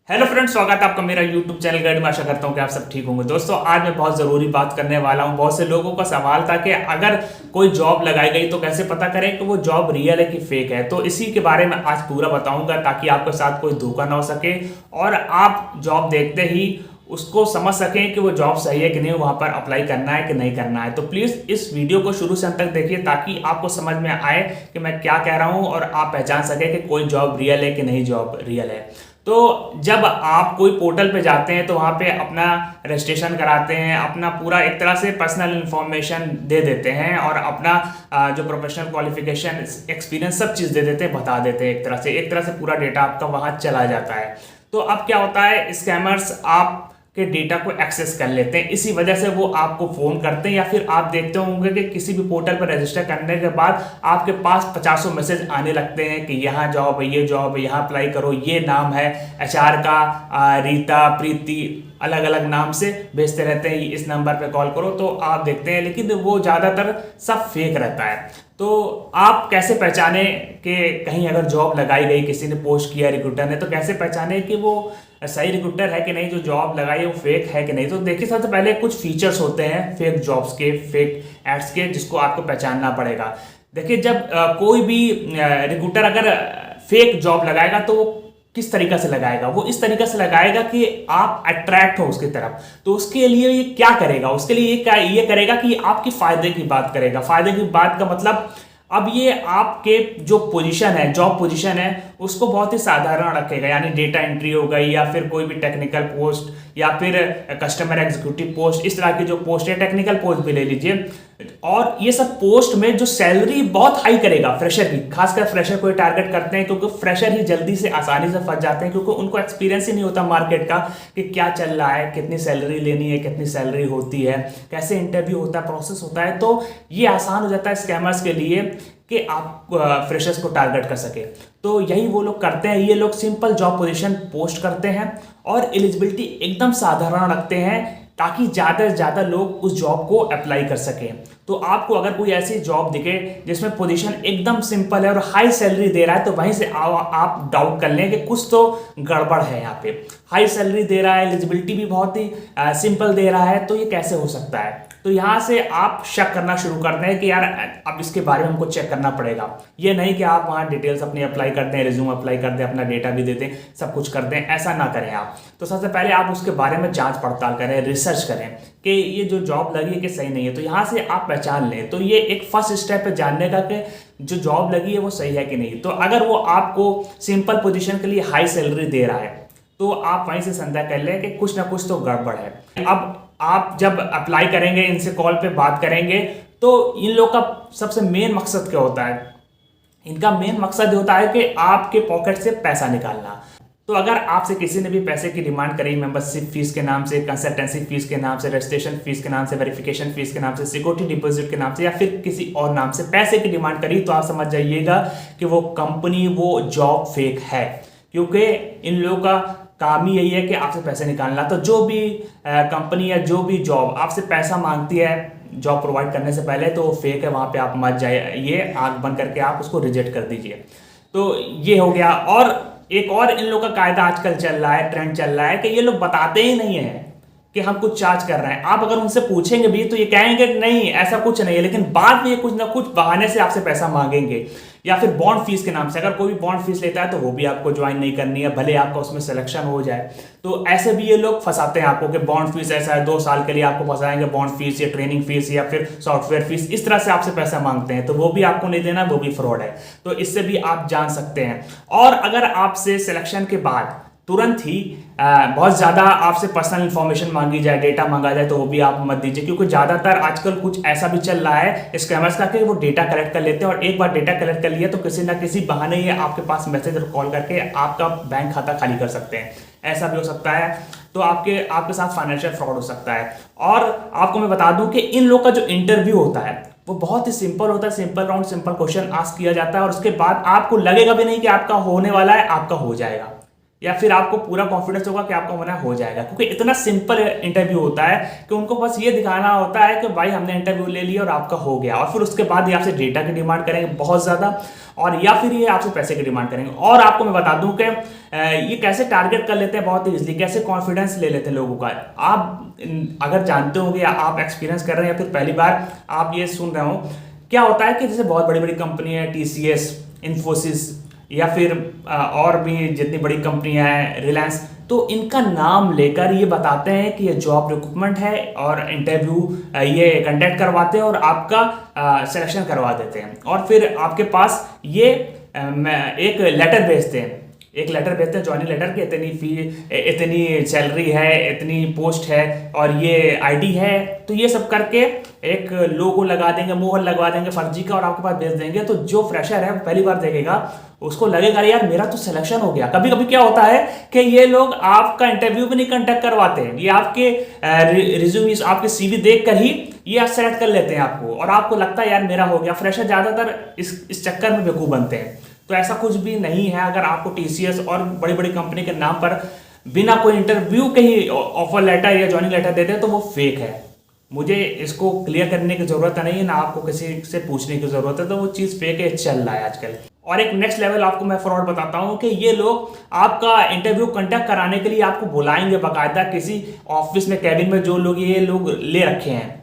Hello friends, स्वागत है आपका मेरा यूट्यूब चैनल गाइड में। आशा करता हूँ कि आप सब ठीक होंगे। दोस्तों, आज मैं बहुत ज़रूरी बात करने वाला हूँ। बहुत से लोगों का सवाल था कि अगर कोई जॉब लगाई गई तो कैसे पता करें कि वो जॉब रियल है कि फेक है। तो इसी के बारे में आज पूरा बताऊंगा ताकि आपके साथ कोई धोखा ना हो सके और आप जॉब देखते ही उसको समझ सकें कि वो जॉब सही है कि नहीं, वहाँ पर अप्लाई करना है कि नहीं करना है। तो प्लीज़ इस वीडियो को शुरू से अंत तक देखिए ताकि आपको समझ में आए कि मैं क्या कह रहा हूँ और आप पहचान सकें कि कोई जॉब रियल है कि नहीं जॉब रियल है। तो जब आप कोई पोर्टल पे जाते हैं तो वहाँ पे अपना रजिस्ट्रेशन कराते हैं, अपना पूरा एक तरह से पर्सनल इन्फॉर्मेशन दे देते हैं और अपना जो प्रोफेशनल क्वालिफिकेशन, एक्सपीरियंस, सब चीज़ दे देते हैं, बता देते हैं। एक तरह से पूरा डेटा आपका वहाँ चला जाता है। तो अब क्या होता है, स्कैमर्स आप के डेटा को एक्सेस कर लेते हैं। इसी वजह से वो आपको फ़ोन करते हैं या फिर आप देखते होंगे कि किसी भी पोर्टल पर रजिस्टर करने के बाद आपके पास 50 मैसेज आने लगते हैं कि यहाँ जॉब है, ये जॉब है, यहाँ अप्लाई करो, ये नाम है एचआर का, रीता, प्रीति, अलग अलग नाम से भेजते रहते हैं, इस नंबर पे कॉल करो। तो आप देखते हैं, लेकिन वो ज़्यादातर सब फेक रहता है। तो आप कैसे पहचाने कि कहीं अगर जॉब लगाई गई, किसी ने पोस्ट किया रिक्रूटर ने, तो कैसे पहचाने कि वो सही रिक्रूटर है कि नहीं, जो जॉब लगाई है वो फेक है कि नहीं। तो देखिए, सबसे पहले कुछ फीचर्स होते हैं फेक जॉब्स के, फेक एड्स के, जिसको आपको पहचानना पड़ेगा। देखिए, जब कोई भी रिक्रूटर अगर फेक जॉब लगाएगा तो वो किस तरीका से लगाएगा, वो इस तरीका से लगाएगा कि आप अट्रैक्ट हो उसकी तरफ। तो उसके लिए ये क्या करेगा, उसके लिए ये करेगा कि आपकी फायदे की बात करेगा। फायदे की बात का मतलब, अब ये आपके जो पोजीशन है, जॉब पोजीशन है, उसको बहुत ही साधारण रखेगा। यानी डेटा एंट्री हो गई या फिर कोई भी टेक्निकल पोस्ट या फिर कस्टमर एग्जीक्यूटिव पोस्ट, इस तरह की जो पोस्ट है, टेक्निकल पोस्ट भी ले लीजिए। और ये सब पोस्ट में जो सैलरी बहुत हाई करेगा फ्रेशर की, खासकर फ्रेशर को टारगेट करते हैं क्योंकि फ्रेशर ही जल्दी से आसानी से फंस जाते हैं, क्योंकि उनको एक्सपीरियंस ही नहीं होता मार्केट का कि क्या चल रहा है, कितनी सैलरी लेनी है, कितनी सैलरी होती है, कैसे इंटरव्यू होता है, प्रोसेस होता है। तो ये आसान हो जाता है स्कैमर्स के लिए कि आप फ्रेशर्स को टारगेट कर सके। तो यही वो लोग करते हैं। ये लोग सिंपल जॉब पोजीशन पोस्ट करते हैं और एलिजिबिलिटी एकदम साधारण रखते हैं ताकि ज़्यादा से ज़्यादा लोग उस जॉब को अप्लाई कर सकें। तो आपको अगर कोई ऐसी जॉब दिखे जिसमें पोजीशन एकदम सिंपल है और हाई सैलरी दे रहा है, तो वहीं से आप डाउट कर लें कि कुछ तो गड़बड़ है। यहाँ पे हाई सैलरी दे रहा है, एलिजिबिलिटी भी बहुत ही सिंपल दे रहा है, तो ये कैसे हो सकता है। तो यहाँ से आप शक करना शुरू कर दें कि यार अब इसके बारे में हमको चेक करना पड़ेगा। ये नहीं कि आप वहाँ डिटेल्स अपनी अप्लाई कर दें, रिज्यूम अप्लाई कर दें, अपना डेटा भी दे दें, सब कुछ कर दें, ऐसा ना करें आप। तो सबसे पहले आप उसके बारे में जांच पड़ताल करें, रिसर्च करें कि ये जो जॉब लगी है कि सही नहीं है। तो यहाँ से आप पहचान लें। तो ये एक फर्स्ट स्टेप है जानने का कि जो जॉब लगी है वो सही है कि नहीं। तो अगर वो आपको सिंपल पोजीशन के लिए हाई सैलरी दे रहा है तो आप वहीं से संदेह कर लें कि कुछ ना कुछ तो गड़बड़ है। अब आप जब अप्लाई करेंगे, इनसे कॉल पे बात करेंगे, तो इन लोग का सबसे मेन मकसद क्या होता है? इनका मेन मकसद होता है कि आपके पॉकेट से पैसा निकालना। तो अगर आपसे किसी ने भी पैसे की डिमांड करी, मेंबरशिप फीस के नाम से, कंसल्टेंसी फीस के नाम से, रजिस्ट्रेशन फीस के नाम से, वेरिफिकेशन फीस के नाम से, सिक्योरिटी डिपॉजिट के नाम से या फिर किसी और नाम से पैसे की डिमांड करी, तो आप समझ जाइएगा कि वो कंपनी, वो जॉब फेक है। क्योंकि इन लोगों का काम ही यही है कि आपसे पैसे निकालना। तो जो भी कंपनी या जो भी जॉब आपसे पैसा मांगती है जॉब प्रोवाइड करने से पहले, तो वो फेक है। वहाँ पे आप मत जाइए, आंख बंद करके आप उसको रिजेक्ट कर दीजिए। तो ये हो गया। और एक और इन लोगों का कायदा आजकल चल रहा है, ट्रेंड चल रहा है कि ये लोग बताते ही नहीं है कि हम कुछ चार्ज कर रहे हैं। आप अगर उनसे पूछेंगे भी तो ये कहेंगे नहीं, ऐसा कुछ नहीं है, लेकिन बाद में ये कुछ ना कुछ बहाने से आपसे पैसा मांगेंगे। या फिर बॉन्ड फीस के नाम से, अगर कोई भी बॉन्ड फीस लेता है तो वो भी आपको ज्वाइन नहीं करनी है, भले आपका उसमें सिलेक्शन हो जाए। तो ऐसे भी ये लोग फंसाते हैं आपको कि बॉन्ड फीस ऐसा है, 2 साल के लिए आपको फंसाएंगे, बॉन्ड फीस या ट्रेनिंग फीस या फिर सॉफ्टवेयर फीस, इस तरह से आपसे पैसा मांगते हैं। तो वो भी आपको नहीं देना, वो भी फ्रॉड है। तो इससे भी आप जान सकते हैं। और अगर आपसे सिलेक्शन के बाद तुरंत ही बहुत ज़्यादा आपसे पर्सनल इन्फॉर्मेशन मांगी जाए, डेटा मांगा जाए, तो वो भी आप मत दीजिए। क्योंकि ज़्यादातर आजकल कुछ ऐसा भी चल रहा है स्कैमर्स का कि वो डेटा कलेक्ट कर लेते हैं और एक बार डेटा कलेक्ट कर लिया तो किसी ना किसी बहाने ये आपके पास मैसेज और कॉल करके आपका बैंक खाता खाली कर सकते हैं। ऐसा भी हो सकता है। तो आपके साथ फाइनेंशियल फ्रॉड हो सकता है। और आपको मैं बता दूं कि इन लोग का जो इंटरव्यू होता है वो बहुत ही सिंपल होता है। Simple round, simple question ask किया जाता है और उसके बाद आपको लगेगा भी नहीं कि आपका होने वाला है, आपका हो जाएगा, या फिर आपको पूरा कॉन्फिडेंस होगा कि आपका होना हो जाएगा। क्योंकि इतना सिंपल इंटरव्यू होता है कि उनको बस ये दिखाना होता है कि भाई हमने इंटरव्यू ले लिया और आपका हो गया। और फिर उसके बाद ये आपसे डेटा की डिमांड करेंगे बहुत ज़्यादा, और या फिर ये आपसे पैसे की डिमांड करेंगे। और आपको मैं बता दूं कि ये कैसे टारगेट कर लेते हैं बहुत ही इजली, कैसे कॉन्फिडेंस ले लेते हैं लोगों का। आप अगर जानते होंगे या आप एक्सपीरियंस कर रहे हैं या फिर पहली बार आप ये सुन रहे हो, क्या होता है कि जैसे बहुत बड़ी बड़ी कंपनी है, TCS, इन्फोसिस या फिर और भी जितनी बड़ी कंपनियां हैं, रिलायंस, तो इनका नाम लेकर ये बताते हैं कि ये जॉब रिक्रूटमेंट है और इंटरव्यू ये कंडक्ट करवाते हैं और आपका सिलेक्शन करवा देते हैं। और फिर आपके पास ये एक लेटर भेजते हैं, ज्वाइनिंग लेटर की इतनी फी, इतनी सैलरी है, इतनी पोस्ट है और ये ID है। तो ये सब करके एक लोगो लगा देंगे, मोहर लगवा देंगे फर्जी का और आपके पास भेज देंगे। तो जो फ्रेशर है पहली बार देखेगा, उसको लगेगा यार मेरा तो सिलेक्शन हो गया। कभी कभी क्या होता है कि ये लोग आपका इंटरव्यू भी नहीं कंडक्ट करवाते हैं, ये आपके रिज्यूम, आपके CV देख कर ही ये सेलेक्ट कर लेते हैं आपको, और आपको लगता है यार मेरा हो गया। फ्रेशर ज्यादातर इस चक्कर में बेवकूफ बनते हैं। तो ऐसा कुछ भी नहीं है। अगर आपको TCS और बड़ी बड़ी कंपनी के नाम पर बिना कोई इंटरव्यू के ही ऑफर लेटर या ज्वाइनिंग लेटर देते हैं तो वो फेक है। मुझे इसको क्लियर करने की जरूरत नहीं है, ना आपको किसी से पूछने की जरूरत है। तो वो चीज़ फेक है, चल रहा है आजकल। और एक नेक्स्ट लेवल आपको मैं फ्रॉड बताता हूँ कि ये लोग आपका इंटरव्यू कंडक्ट कराने के लिए आपको बुलाएंगे बाकायदा किसी ऑफिस में, कैबिन में, जो लोग ये लोग ले रखे हैं,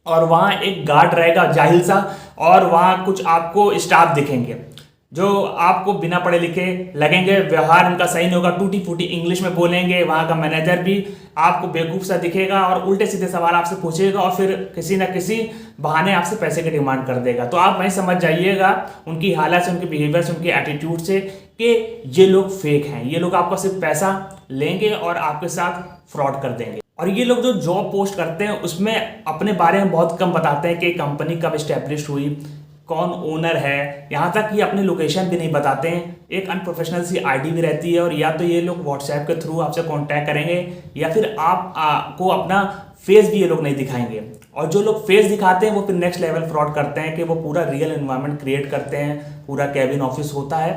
और वहाँ एक गार्ड रहेगा जाहिल सा, और वहाँ कुछ आपको स्टाफ दिखेंगे जो आपको बिना पढ़े लिखे लगेंगे, व्यवहार उनका सही नहीं होगा, टूटी फूटी इंग्लिश में बोलेंगे। वहाँ का मैनेजर भी आपको बेवकूफ़ सा दिखेगा और उल्टे सीधे सवाल आपसे पूछेगा और फिर किसी न किसी बहाने आपसे पैसे की डिमांड कर देगा। तो आप वहीं समझ जाइएगा उनकी हालत से, उनके बिहेवियर से, उनके एटीट्यूड से कि ये लोग फेक हैं। ये लोग आपका सिर्फ पैसा लेंगे और आपके साथ फ्रॉड कर देंगे। और ये लोग जो जॉब पोस्ट करते हैं उसमें अपने बारे में बहुत कम बताते हैं कि कंपनी कब स्टैब्लिश हुई, कौन ओनर है, यहाँ तक कि अपनी लोकेशन भी नहीं बताते हैं। एक अनप्रोफेशनल सी ID भी रहती है, और या तो ये लोग व्हाट्सएप के थ्रू आपसे कांटेक्ट करेंगे या फिर आपको अपना फेस भी ये लोग नहीं दिखाएंगे। और जो लोग फेस दिखाते हैं वो फिर नेक्स्ट लेवल फ्रॉड करते हैं कि वो पूरा रियल एनवायरनमेंट क्रिएट करते हैं, पूरा कैबिन ऑफिस होता है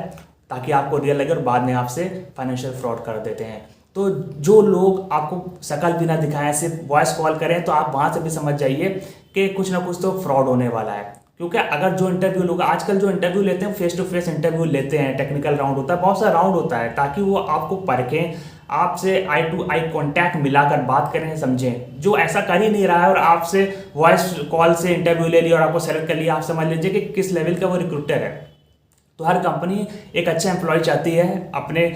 ताकि आपको रियल लगे, और बाद में आपसे फाइनेंशियल फ्रॉड कर देते हैं। तो जो लोग आपको शक्ल भी ना दिखाएं, सिर्फ वॉइस कॉल करें, तो आप वहाँ से भी समझ जाइए कि कुछ ना कुछ तो फ्रॉड होने वाला है। क्योंकि अगर जो इंटरव्यू लोग आजकल जो इंटरव्यू लेते हैं, फेस टू फेस इंटरव्यू लेते हैं, टेक्निकल राउंड होता है, बहुत सारा राउंड होता है, ताकि वो आपको परखें, आपसे आई टू आई कांटेक्ट मिलाकर बात करें, समझें। जो ऐसा कर ही नहीं रहा है और आपसे वॉइस कॉल से इंटरव्यू ले लिया और आपको सेलेक्ट कर लिया, आप समझ लीजिए कि किस लेवल का वो रिक्रूटर है। तो हर कंपनी एक अच्छा एम्प्लॉय चाहती है अपने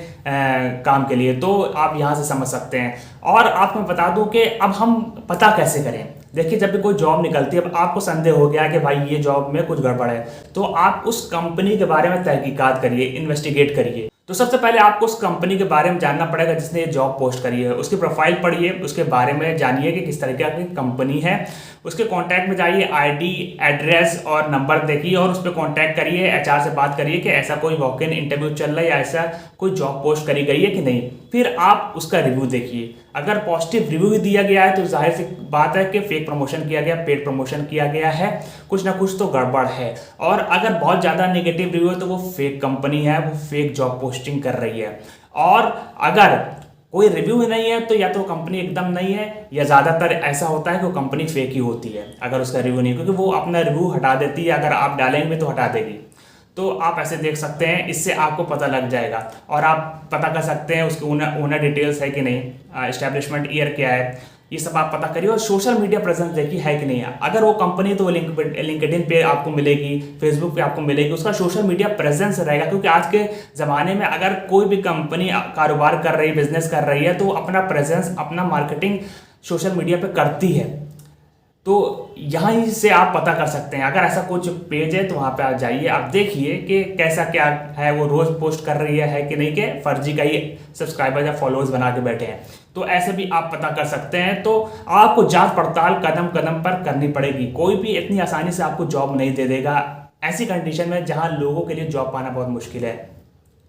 काम के लिए, तो आप यहाँ से समझ सकते हैं। और आपको मैं बता दूं कि अब हम पता कैसे करें। देखिए, जब भी कोई जॉब निकलती है, अब आपको संदेह हो गया कि भाई ये जॉब में कुछ गड़बड़ है, तो आप उस कंपनी के बारे में तहकीकात करिए, इन्वेस्टिगेट करिए। तो सबसे पहले आपको उस कंपनी के बारे में जानना पड़ेगा जिसने ये जॉब पोस्ट करी है। उसकी प्रोफाइल पढ़िए, उसके बारे में जानिए कि किस तरीके की कंपनी है। उसके कांटेक्ट में जाइए, ID, एड्रेस और नंबर देखिए और उस पर कांटेक्ट करिए, HR से बात करिए कि ऐसा कोई वॉक इन इंटरव्यू चल रहा है या ऐसा कोई जॉब पोस्ट करी गई है कि नहीं। फिर आप उसका रिव्यू देखिए। अगर पॉजिटिव रिव्यू भी दिया गया है तो जाहिर सी बात है कि फेक प्रमोशन किया गया, पेड प्रमोशन किया गया है, कुछ ना कुछ तो गड़बड़ है। और अगर बहुत ज़्यादा नेगेटिव रिव्यू है तो वो फेक कंपनी है, वो फेक जॉब पोस्टिंग कर रही है। और अगर कोई रिव्यू ही नहीं है तो या तो कंपनी एकदम नहीं है, या ज़्यादातर ऐसा होता है कि वो कंपनी फेक ही होती है अगर उसका रिव्यू नहीं, क्योंकि वो अपना रिव्यू हटा देती है, अगर आप डालेंगे तो हटा देगी। तो आप ऐसे देख सकते हैं, इससे आपको पता लग जाएगा। और आप पता कर सकते हैं उसके ओनर डिटेल्स है कि नहीं, एस्टेब्लिशमेंट ईयर क्या है, ये सब आप पता करिए। और सोशल मीडिया प्रेजेंस देखिए है कि नहीं है। अगर वो कंपनी तो लिंक्डइन पे आपको मिलेगी, फेसबुक पे आपको मिलेगी, उसका सोशल मीडिया प्रेजेंस रहेगा। क्योंकि आज के ज़माने में अगर कोई भी कंपनी कारोबार कर रही है, बिजनेस कर रही है, तो अपना प्रेजेंस, अपना मार्केटिंग सोशल मीडिया पे करती है। तो यहाँ से आप पता कर सकते हैं। अगर ऐसा कुछ पेज है तो वहाँ पे आप जाइए, आप देखिए कि कैसा क्या है, वो रोज़ पोस्ट कर रही है कि नहीं, कि फर्जी का ही सब्सक्राइबर या फॉलोअर्स बना के बैठे हैं। तो ऐसे भी आप पता कर सकते हैं। तो आपको जांच पड़ताल कदम कदम पर करनी पड़ेगी। कोई भी इतनी आसानी से आपको जॉब नहीं दे देगा ऐसी कंडीशन में जहाँ लोगों के लिए जॉब पाना बहुत मुश्किल है।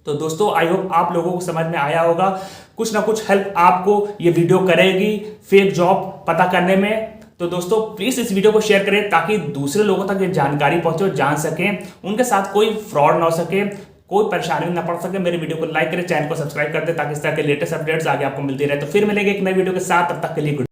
तो दोस्तों, आई होप आप लोगों को समझ में आया होगा। कुछ ना कुछ हेल्प आपको ये वीडियो करेगी फेक जॉब पता करने में। तो दोस्तों, प्लीज़ इस वीडियो को शेयर करें ताकि दूसरे लोगों तक ये जानकारी पहुंचे और जान सकें, उनके साथ कोई फ्रॉड ना हो सके, कोई परेशानी ना पड़ सके। मेरे वीडियो को लाइक करें, चैनल को सब्सक्राइब कर दें ताकि इस तरह के लेटेस्ट अपडेट्स आगे आपको मिलती रहे। तो फिर मिलेंगे एक नई वीडियो के साथ, तब तक के लिए गुड।